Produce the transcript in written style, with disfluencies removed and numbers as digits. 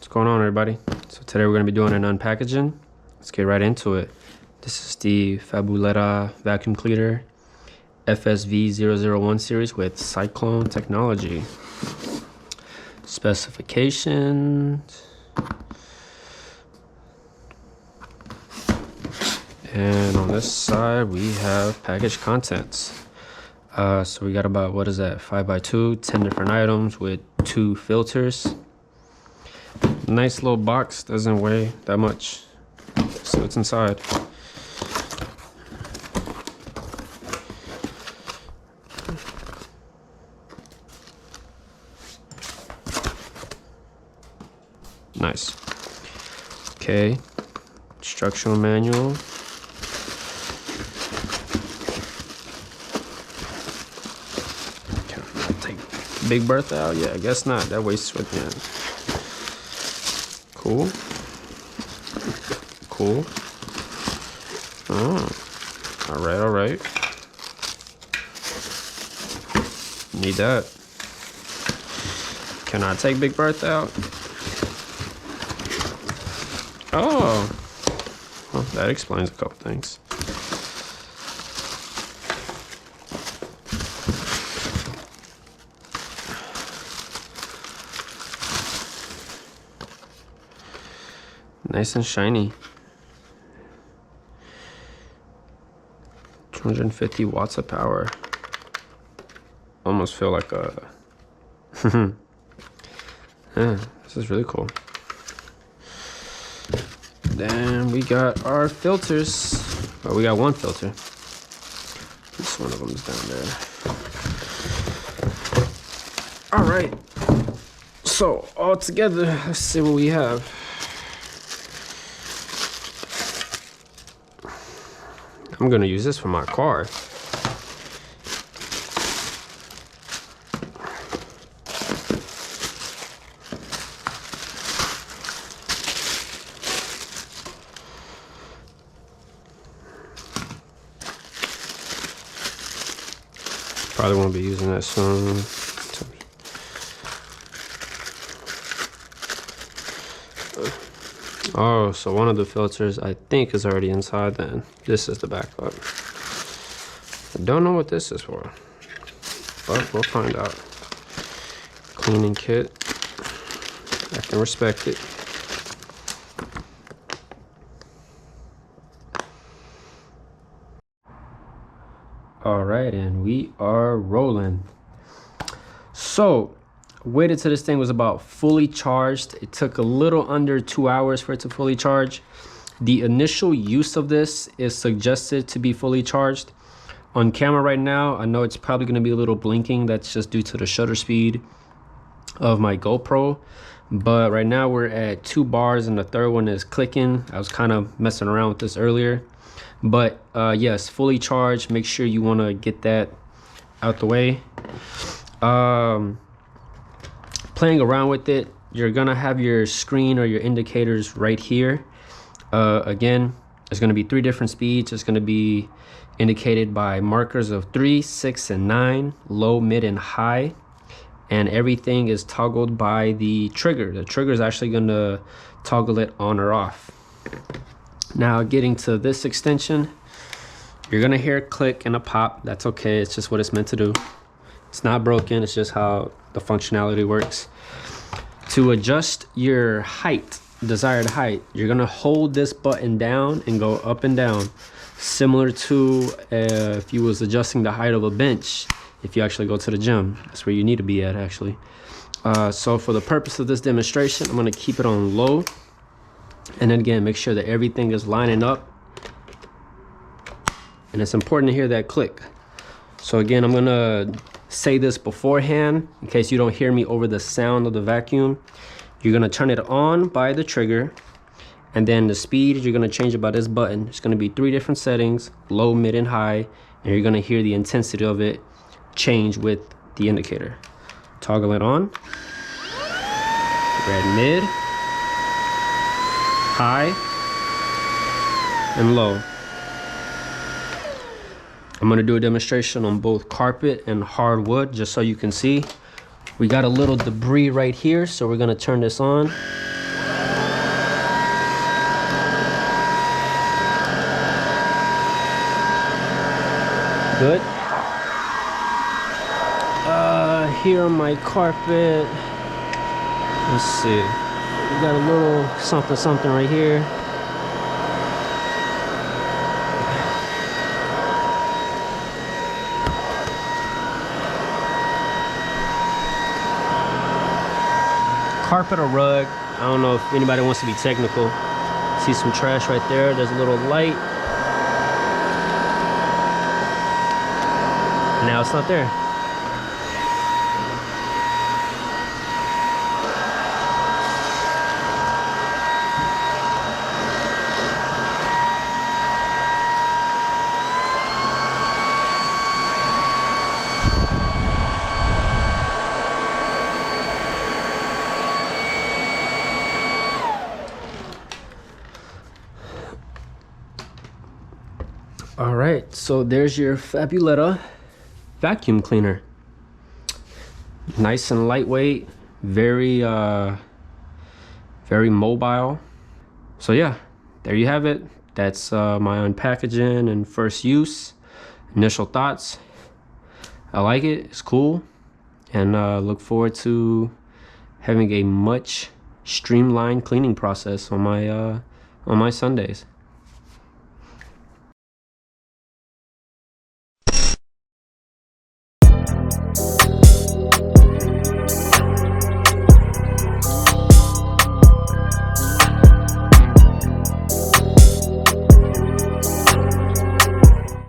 What's going on, everybody? So today we're going to be doing an unpackaging. Let's get right into it. This is the Fabuletta vacuum cleaner FSV001 series with Cyclone technology. Specifications. And on this side we have package contents. So we got about, what is that, 5x2, 10 different items with 2 filters. Nice little box, doesn't weigh that much. So it's inside. Nice. Okay, instructional manual. Can I take Big Bertha out? Yeah, I guess not. That weighs with me. Cool. Cool. Oh. All right. Need that. Can I take Big Bertha out? Oh. Well, that explains a couple things. Nice and shiny. 250 watts of power. Almost feel like a yeah, this is really cool. Then we got our filters. Oh, we got one filter. This one of them is down there. All right. So all together, let's see what we have. I'm gonna use this for my car. Probably won't be using that soon. Oh, so one of the filters I think is already inside then. This is the backup. I don't know what this is for, but we'll find out. Cleaning kit. I can respect it. All right, and we are rolling. So, waited till this thing was about fully charged. It took a little under 2 hours for it to fully charge. The initial use of this is suggested to be fully charged. On camera right now, I know it's probably going to be a little blinking. That's just due to the shutter speed of my GoPro. But right now we're at 2 bars and the third one is clicking. I was kind of messing around with this earlier. But yes, fully charged. Make sure you want to get that out the way. Playing around with it, you're gonna have your screen or your indicators right here. Again, there's gonna be 3 different speeds. It's gonna be indicated by markers of 3, 6, and 9, low, mid, and high. And everything is toggled by the trigger. The trigger is actually gonna toggle it on or off. Now, getting to this extension, you're gonna hear a click and a pop. That's okay, it's just what it's meant to do. It's not broken, it's just how the functionality works. To adjust your height, desired height, you're gonna hold this button down and go up and down, similar to if you was adjusting the height of a bench. If you actually go to the gym, that's where you need to be at actually. So for the purpose of this demonstration, I'm gonna keep it on low, and then again make sure that everything is lining up. And it's important to hear that click. So again, I'm gonna say this beforehand in case you don't hear me over the sound of the vacuum. You're gonna turn it on by the trigger, and then the speed you're gonna change it by this button. It's gonna be 3 different settings, low, mid, and high, and you're gonna hear the intensity of it change with the indicator. Toggle it on. Red, mid, high, and low. I'm gonna do a demonstration on both carpet and hardwood just so you can see. We got a little debris right here, so we're gonna turn this on. Good. Here on my carpet, let's see, we got a little something right here. Carpet or rug, I don't know if anybody wants to be technical. See some trash right there, there's a little light. Now it's not there. All right, so there's your Fabuletta vacuum cleaner. Nice and lightweight, very mobile. So yeah, there you have it. That's my unpackaging and first use, initial thoughts. I like it, it's cool, and look forward to having a much streamlined cleaning process on my Sundays.